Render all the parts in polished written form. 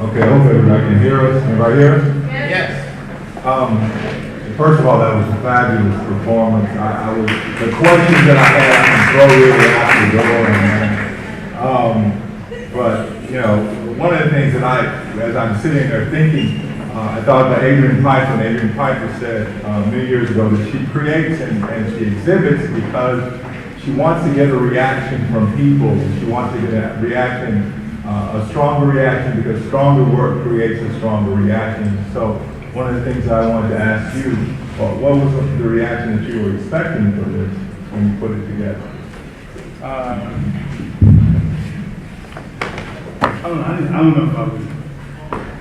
Okay, hopefully everybody can hear us. Everybody hear us? Yes. First of all, that was a fabulous performance. The questions that I had, I can throw really out the door. But, you know, one of the things that as I'm sitting there thinking, I thought about Adrian Piper, and Adrian Piper said many years ago that she creates and she exhibits because she wants to get a reaction from people. She wants to get a reaction, a stronger reaction, because stronger work creates a stronger reaction. So one of the things I wanted to ask you, what was the reaction that you were expecting for this when you put it together? I don't know if I would.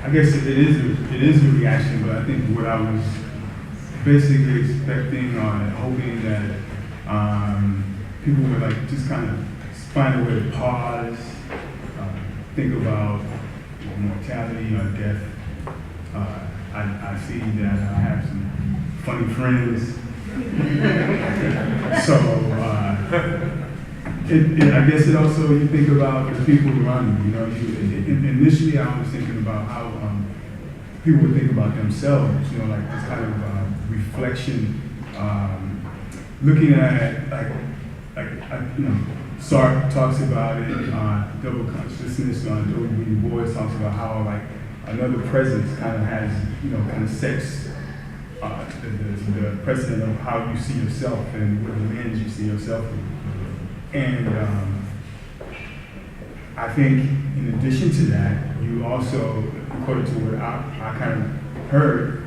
I guess it is a reaction, but I think what I was basically expecting or hoping that people would like just kind of find a way to pause, think about mortality or death. I see that I have some funny friends, so I guess it also, you think about the people around you. You know, initially I was thinking about how people would think about themselves. You know, like this kind of reflection, looking at you know, Sartre talks about it, double consciousness. Du Bois talks about how like another presence kind of has, you know, kind of sets the precedent of how you see yourself and what the lens you see yourself in. And I think in addition to that, you also, according to what I kind of heard,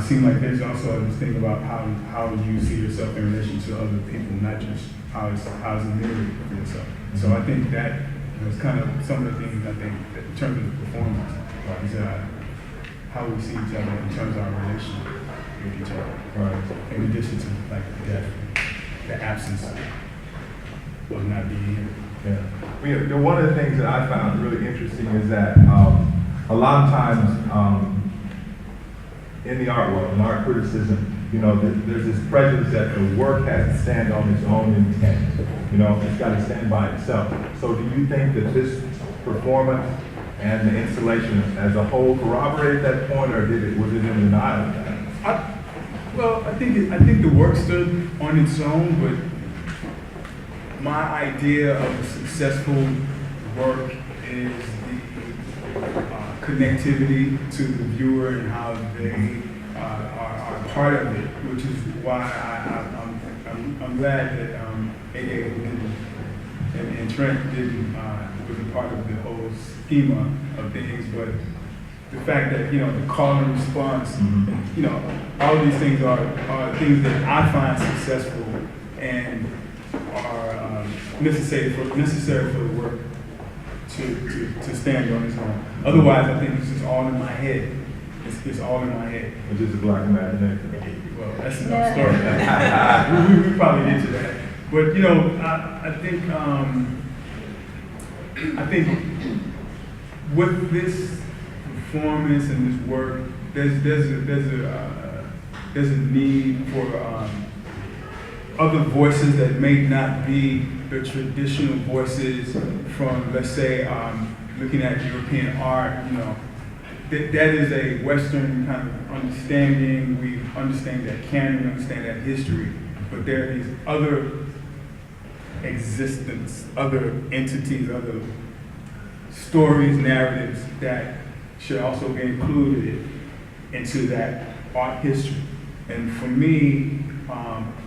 seemed like there's also this thing about how you see yourself in relation to other people, not just how's a mirror for yourself. So I think that was kind of some of the things I think that in terms of the performance is how we see each other in terms of our relation with each other. Right. In addition to like death, the absence of not being here. Yeah. You know, one of the things that I found really interesting is that a lot of times in the art world, in art criticism, you know, there's this prejudice that the work has to stand on its own intent. You know, it's got to stand by itself. So do you think that this performance and the installation as a whole corroborated that point, or was it in denial of that? I think the work stood on its own, but my idea of a successful work is the connectivity to the viewer and how they are part of it, which is why I'm glad that AA and Trent was a part of the whole schema of things, but the fact that, you know, the call and response, you know, all of these things are things that I find successful and are necessary for the work to stand on its own. Otherwise, I think it's just all in my head. It's all in my head. Which is a black imagination. Well, that's another story. we probably get to that. But, you know, I think with this performance and this work, there's a need for other voices that may not be the traditional voices from, let's say, looking at European art. You know, that is a Western kind of understanding. We understand that canon, understand that history, but there are these other existence, other entities, other stories, narratives that should also be included into that art history. And for me,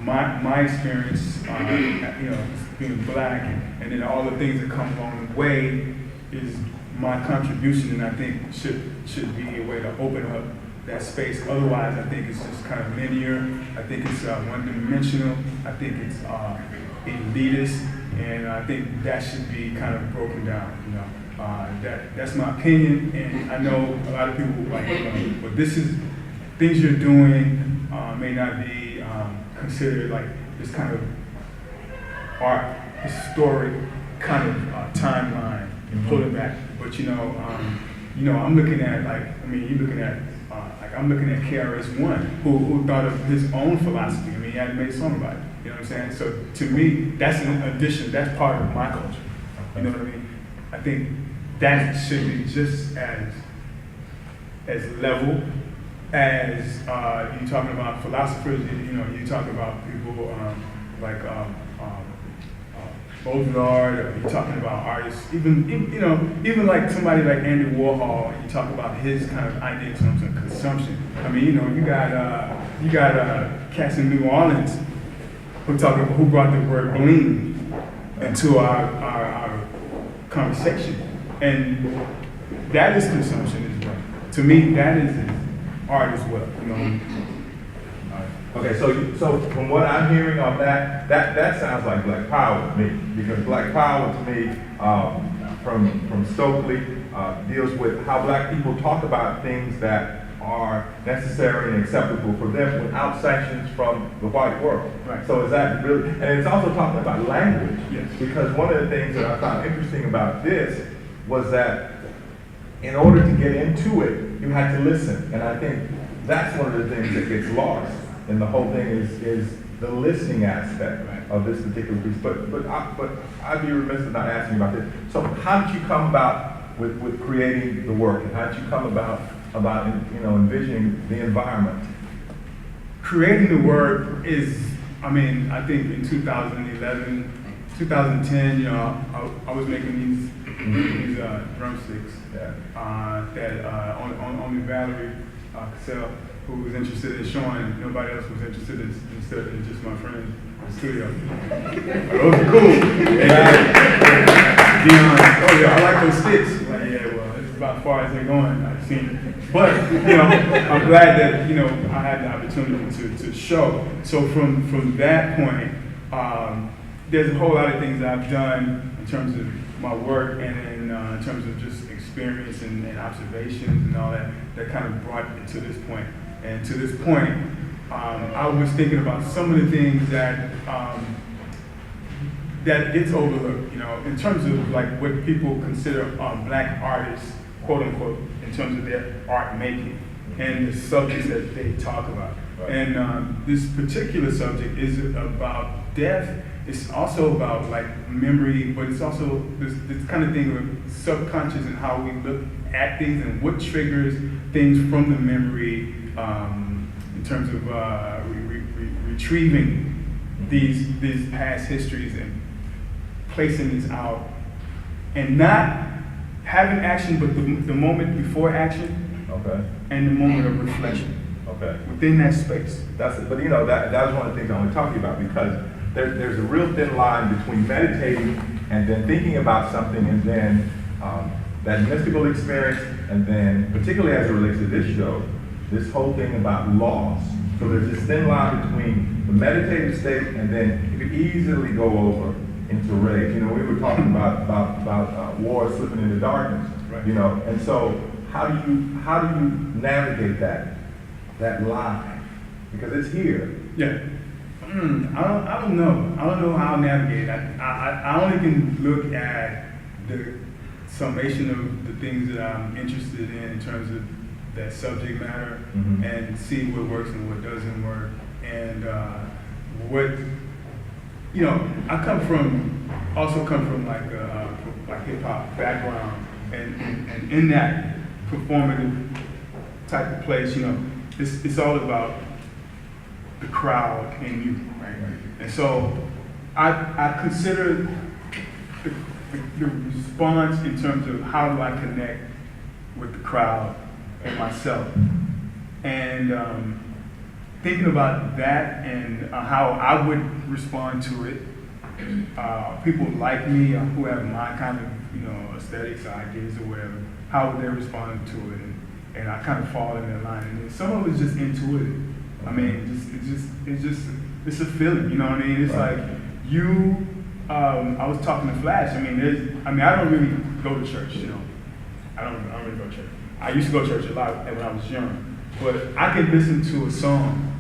my experience, you know, being black, and then all the things that come along the way is my contribution, and I think should be a way to open up that space. Otherwise, I think it's just kind of linear. I think it's one-dimensional. I think it's elitist, and I think that should be kind of broken down. You know, that's my opinion, and I know a lot of people like, you know, but this is things you're doing may not be considered like this kind of art, historic kind of timeline and pull it back. But you know, I'm looking at you're looking at I'm looking at KRS-One, who thought of his own philosophy. I mean, he had made a song about it. You know what I'm saying? So to me, that's an addition. That's part of my culture. You know what I mean? I think that should be just as as level as you talking about philosophers. You talk about people like Baudrillard, or you're talking about artists, even like somebody like Andy Warhol. You talk about his kind of idea in terms of consumption. I mean, you got cats in New Orleans who brought the word bling into our conversation, and that is consumption as well. To me, that is art as well. Okay, so from what I'm hearing on that sounds like Black Power to me, because Black Power to me, from Stokely, deals with how Black people talk about things that are necessary and acceptable for them without sanctions from the white world. Right. So is that really, and it's also talking about language. Yes. Because one of the things that I found interesting about this was that in order to get into it, you had to listen, and I think that's one of the things that gets lost. And the whole thing is the listening aspect of this particular piece. But I'd be remiss in not asking about this. So how did you come about with creating the work, and how did you come about envisioning the environment? Creating the work is, I think in 2011, 2010, I was making these drumsticks that only Valerie Cassell, who was interested in showing, nobody else was interested in studying, just my friend in the studio. Those are cool. Dion, oh yeah, I like those sticks. Like, yeah, well, it's about as far as they're going, I've seen it. But, I'm glad that, I had the opportunity to show. So from that point, there's a whole lot of things that I've done in terms of my work and in terms of just experience and observations and all that kind of brought it to this point. And to this point, I was thinking about some of the things that gets overlooked, in terms of like what people consider Black artists, quote unquote, in terms of their art making and the subjects that they talk about. Right. And this particular subject is about death. It's also about like memory, but it's also this kind of thing of subconscious and how we look at things and what triggers things from the memory in terms of retrieving these past histories and placing these out and not having action, but the moment before action. Okay. And the moment of reflection. Okay. Within that space. That's it. But that was one of the things I want to talk to you about, because there's a real thin line between meditating and then thinking about something and then that mystical experience, and then particularly as it relates to this show, this whole thing about loss. So there's this thin line between the meditative state and then you could easily go over into rage. We were talking about war slipping into darkness. Right. And so how do you navigate that line? Because it's here. Yeah. I don't know. I don't know how to navigate it. I only can look at the summation of the things that I'm interested in terms of that subject matter, mm-hmm. and see what works and what doesn't work. And what I come from like hip hop background, and in that performative type of place, it's all about the crowd and you, right? And so I consider the response in terms of how do I connect with the crowd and myself, and thinking about that and how I would respond to it. People like me or who have my kind of aesthetics or ideas or whatever, how would they respond to it? And I kind of fall in that line. And some of it's just intuitive. I mean, it's a feeling, you know what I mean? It's right. Like I was talking to Flash. I don't really go to church, I don't really go to church. I used to go to church a lot when I was young, but I can listen to a song,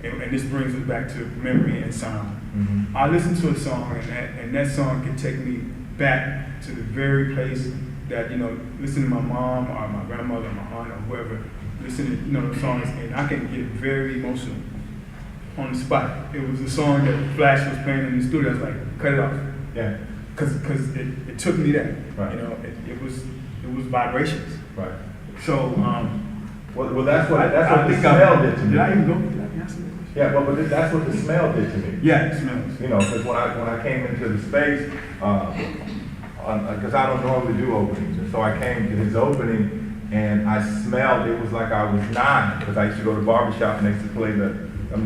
and this brings us back to memory and sound. Mm-hmm. I listen to a song, and that song can take me back to the very place that, listening to my mom or my grandmother or my aunt or whoever, listening, the songs, and I can get very emotional on the spot. It was a song that Flash was playing in the studio. I was like, cut it off. Yeah. Because it took me there. Right. It was vibrations. Right. So Well, that's what I the think smell did to me. Did I even go? Did I answer that question? Yeah, but that's what the smell did to me. Yeah, it smells. You know, because when I came into the space, because I don't normally do openings, and so I came to his opening, and I smelled. It was like I was 9, because I used to go to barbershop and they used to play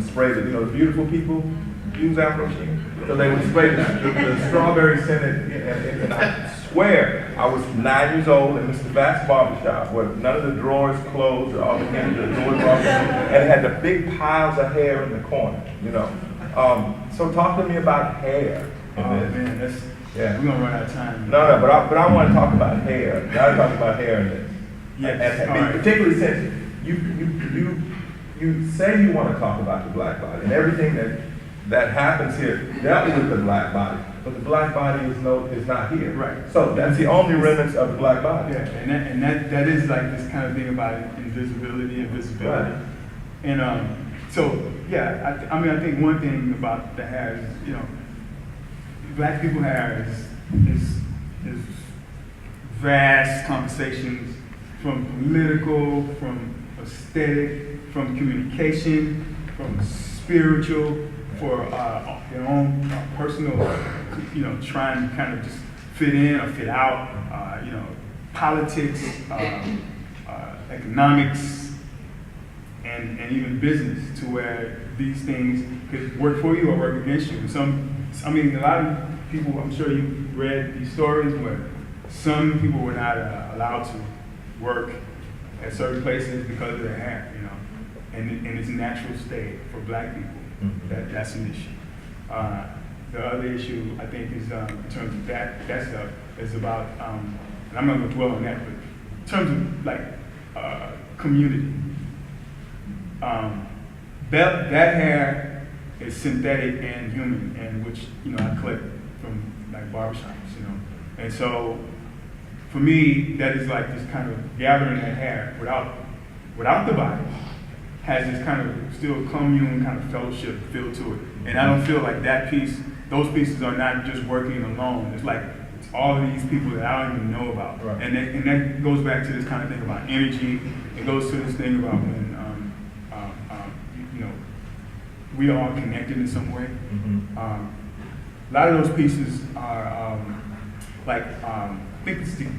spray the the beautiful people use Afro sheen. So they would spray the strawberry scented, and I swear I was 9 years old in Mr. Bass barbershop where none of the drawers closed, all the doors were open, and it had the big piles of hair in the corner. So talk to me about hair. Man, we're gonna run out of time. No, but I want to talk about hair. I want to talk about hair in this. Yes. And Right. particularly since you say you want to talk about the black body and everything that happens here dealt with the black body, but the black body is not here. Right. So that's the only remnants of the black body. Yeah, and that is like this kind of thing about invisibility and visibility. Right. And so yeah, I think one thing about the hair is black people hair is vast conversations from political, from aesthetic, from communication, from spiritual, for their own personal, trying to kind of just fit in or fit out, politics, economics, and even business, to where these things could work for you or work against you. A lot of people, I'm sure you read these stories where some people were not allowed to work at certain places because of their hair, and its natural state for black people. That's an issue. The other issue, I think, is in terms of that stuff, is about, and I'm not going to dwell on that, but in terms of like community, that hair is synthetic and human, and which I collect from like barbershops, and so for me, that is like this kind of gathering that hair without the body has this kind of still commune kind of fellowship feel to it. And I don't feel like those pieces are not just working alone. It's like it's all of these people that I don't even know about. Right. And that goes back to this kind of thing about energy. It goes to this thing about when we are all connected in some way. Mm-hmm. A lot of those pieces are I think it's in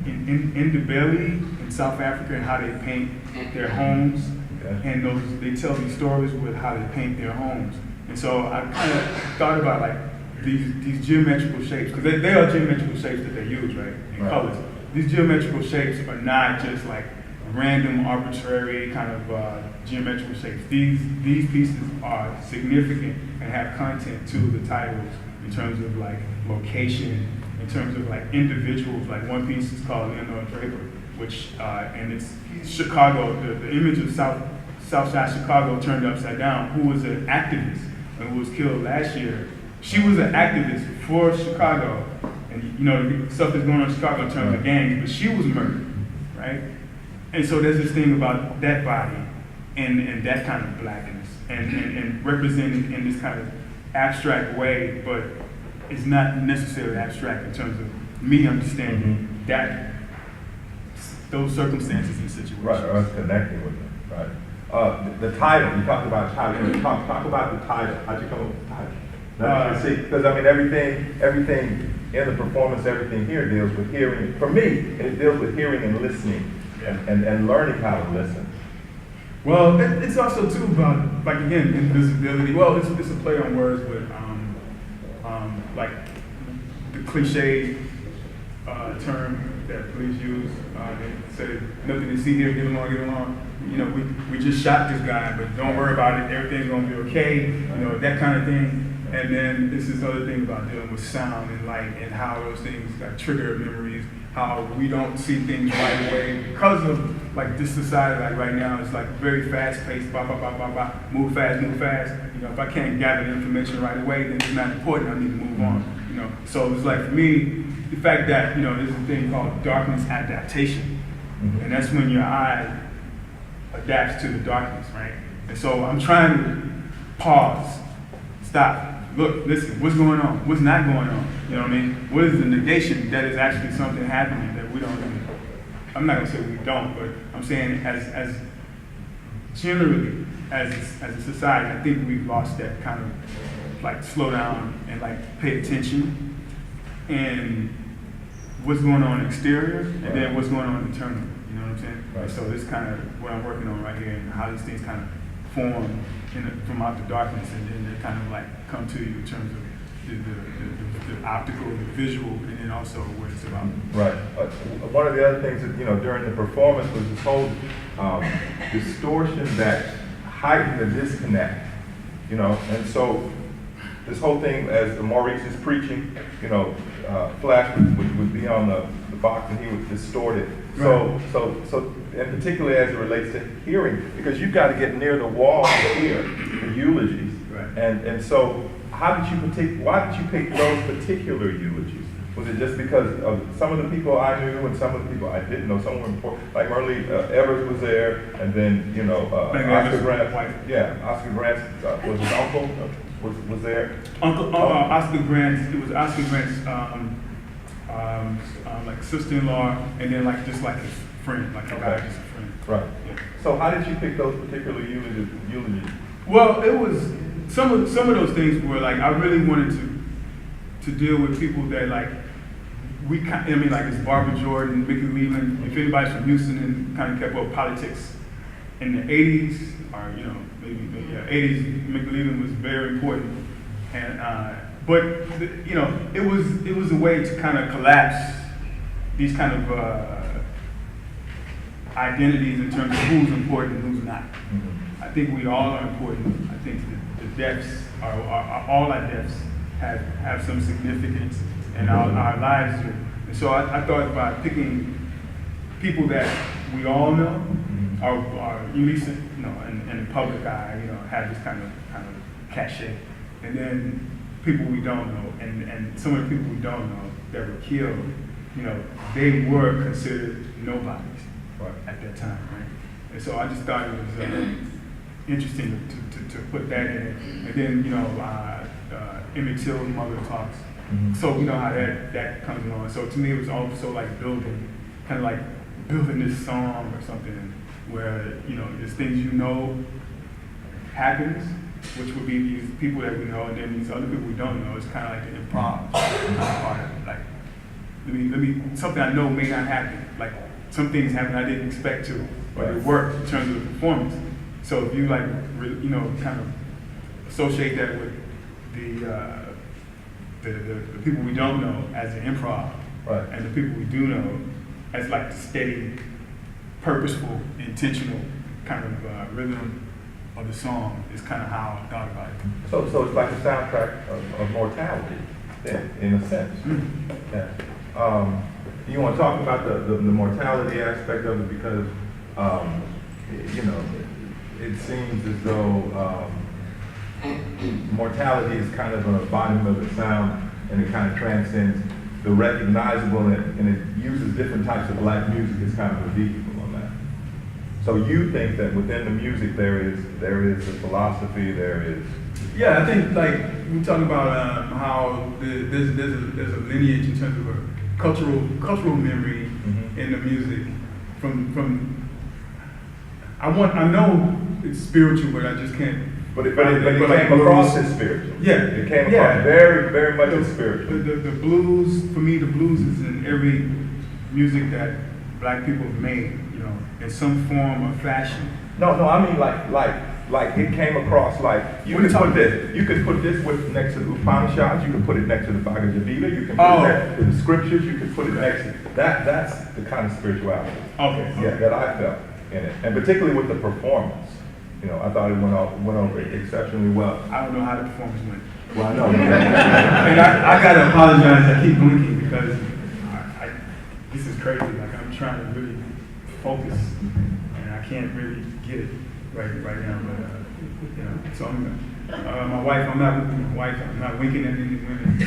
Ndebele in South Africa, and how they paint their homes. Okay. And they tell these stories with how they paint their homes. And so I kind of thought about like these geometrical shapes, because they are geometrical shapes that they use, right? In colors. These geometrical shapes are not just like random, arbitrary kind of geometrical shapes. These pieces are significant and have content to the titles in terms of like location, in terms of like individuals. Like one piece is called Leonora Draper, which and it's Chicago. The image of Southside Chicago turned upside down. Who was an activist and who was killed last year? She was an activist for Chicago, and stuff that's going on in Chicago in terms of gangs. But she was murdered, right? And so there's this thing about that body and that kind of blackness and represented in this kind of abstract way, but it's not necessarily abstract in terms of me understanding that those circumstances and situations. Right, or us connecting with them, right? The title, you talked about title. Talk about the title. How'd you come up with the title? See, because I mean, everything in the performance, everything here deals with hearing. For me, it deals with hearing and listening, and learning how to listen. Well, it's also too about, like, again, invisibility. Well, it's a play on words with like the cliche term that police use. They say nothing to see here, get along. We just shot this guy, but don't worry about it. Everything's gonna be okay. That kind of thing. And then this is the other thing about dealing with sound and light and how those things trigger memories. How we don't see things right away because of like this society. Like right now, it's like very fast paced. Move fast. If I can't gather the information right away, then it's not important. I need to move on. So it's like for me, the fact that there's a thing called darkness adaptation, and that's when your eye adapts to the darkness, right? And so I'm trying to pause, stop, look, listen, what's going on? What's not going on? You know what I mean? What is the negation that is actually something happening that we don't even I'm not gonna say we don't, but I'm saying as generally, as a society, I think we've lost that kind of like slow down and like pay attention and what's going on exterior and then what's going on internal. You know what I'm saying? Right. So this kind of what I'm working on right here and how these things kind of form from out the darkness and then they kind of like come to you in terms of the optical, the visual, and then also what it's about. Right. One of the other things that, during the performance was this whole distortion that heightened the disconnect, and so this whole thing as Maurice is preaching, Flash would be on the box and he would distort it. Right. So, and particularly as it relates to hearing, because you've got to get near the wall to hear the eulogies. Right. And so, why did you pick those particular eulogies? Was it just because of some of the people I knew and some of the people I didn't know? Some were important, like Merle Evers was there, and then Oscar Grant. Yeah, Oscar Grant was his uncle was there. Oscar Grant. It was Oscar Grant's like sister-in-law, and then like just like his friend, like a guy, just a friend. Right. Yeah. So how did you pick those particular eulogies? Well, it was some of those things were like I really wanted to deal with people that like like it's Barbara Jordan, Mickey Leland. If anybody's from Houston and kind of kept up politics in the '80s or maybe 80s, Mickey Leland was very important. And but it was a way to kind of collapse these kind of identities in terms of who's important and who's not. Mm-hmm. I think we all are important. I think the deaths all our deaths have some significance in our lives. And so I thought about picking people that we all know, or at least in the public eye, have this kind of cachet, and then people we don't know, and some of the people we don't know that were killed, they were considered nobodies at that time, right? And so I just thought it was interesting to put that in, and then Emmett Till's mother talks. Mm-hmm. So we know how that comes along. So to me, it was also like building this song or something where there's things happens, which would be these people that we know, and then these other people we don't know. It's kind of like the improv part of it. Like let me something I know may not happen. Like some things happen I didn't expect to, but it worked in terms of the performance. So if you kind of associate that with the people we don't know as an improv, and the people we do know as like the steady, purposeful, intentional kind of rhythm of the song is kind of how I thought about it. So it's like a soundtrack of mortality, then, in a sense. Mm-hmm. Yeah. You want to talk about the mortality aspect of it because it seems as though mortality is kind of an embodiment of the sound, and it kind of transcends the recognizable, and it uses different types of black music as kind of a vehicle on that. So you think that within the music there is a philosophy, there is. Yeah, I think like we talk about how there's a lineage in terms of a cultural memory in the music from. I know it's spiritual, but I just can't. But it came across as spiritual. Yeah. It came across very, very much as spiritual. The blues, for me, the blues is in every music that black people have made, in some form or fashion. No, I mean like it came across like you could put this next to the Upanishads, you could put it next to the Bhagavad Gita, you can put it next to the scriptures, you could put it next to that's the kind of spirituality. Okay. Yeah, that I felt in it. And particularly with the performance. I thought it went over exceptionally well. I don't know how the performance went. Well, I know. And I gotta apologize. I keep blinking because this is crazy. Like I'm trying to really focus, and I can't really get it right now. But so I'm my wife. I'm not with my wife. I'm not winking at any women.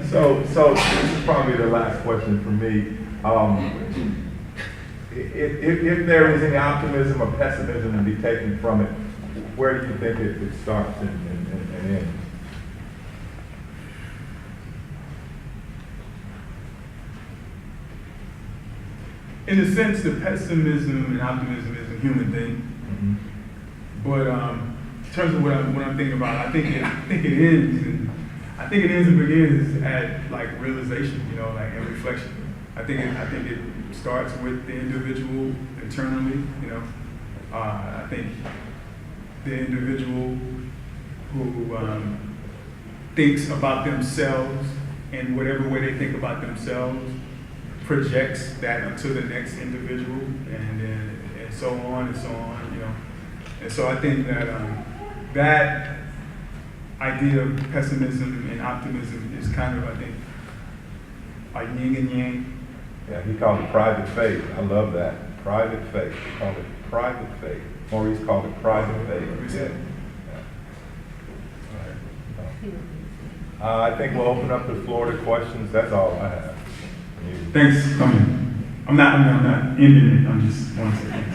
So this is probably the last question for me. If there is any optimism or pessimism to be taken from it, where do you think it starts and ends? in a sense, the pessimism and optimism is a human thing. But in terms of what I'm thinking about, I think it ends and begins at like realization, you know, like and reflection. I think it starts with the individual internally, you know. I think the individual who thinks about themselves in whatever way they think about themselves projects that to the next individual, and so on and so on, you know. And so I think that that idea of pessimism and optimism is kind of, I think, a yin and yang. Yeah, he called it private faith. I love that. Private faith. He called it private faith. Maurice called it private faith. Yeah. I think we'll open up the floor to questions. That's all I have. Thanks for coming. I'm not ending it. I'm just want to say thanks.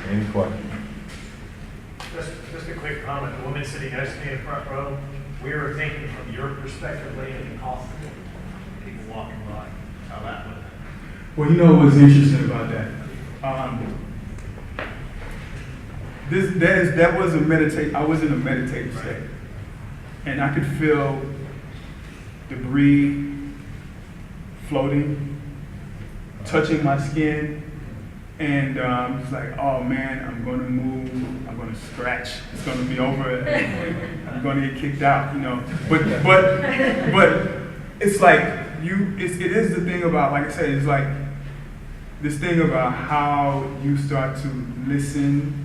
Any questions? Just a quick comment. The woman sitting next to me in the front row, we were thinking from your perspective, laying the cost of people walking by, how that would. Well, you know what's interesting about that? That was I was in a meditative state, and I could feel debris floating, touching my skin, and it's like, oh man, I'm going to move, I'm going to scratch, it's going to be over, I'm going to get kicked out, you know. But it's like it is the thing about, like I said, it's like this thing about how you start to listen.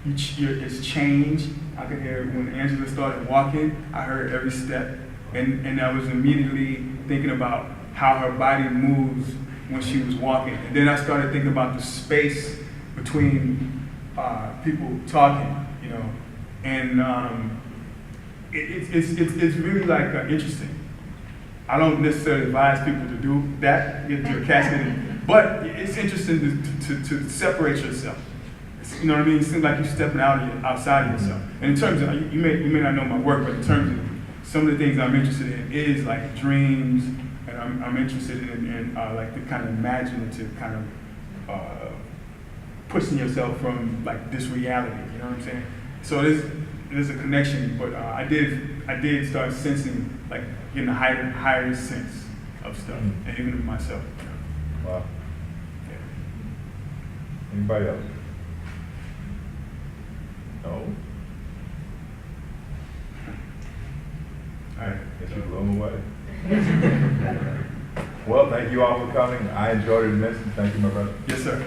It's changed. I could hear when Angela started walking, I heard every step, and I was immediately thinking about how her body moves when she was walking. And then I started thinking about the space between people talking, you know, and it's really like interesting. I don't necessarily advise people to do that, get your casket, but it's interesting to separate yourself. You know what I mean? It seems like you're stepping outside of yourself. And in terms of, you may not know my work, but in terms of some of the things I'm interested in is like dreams, and I'm interested in like the kind of imaginative kind of pushing yourself from like this reality. You know what I'm saying? So there's a connection, but I did start sensing like getting a higher sense of stuff, and even of myself. You know? Wow. Yeah. Anybody else? No? All right, guess we'll blow them away. Well, thank you all for coming. I enjoyed it immensely. Thank you, my brother. Yes, sir.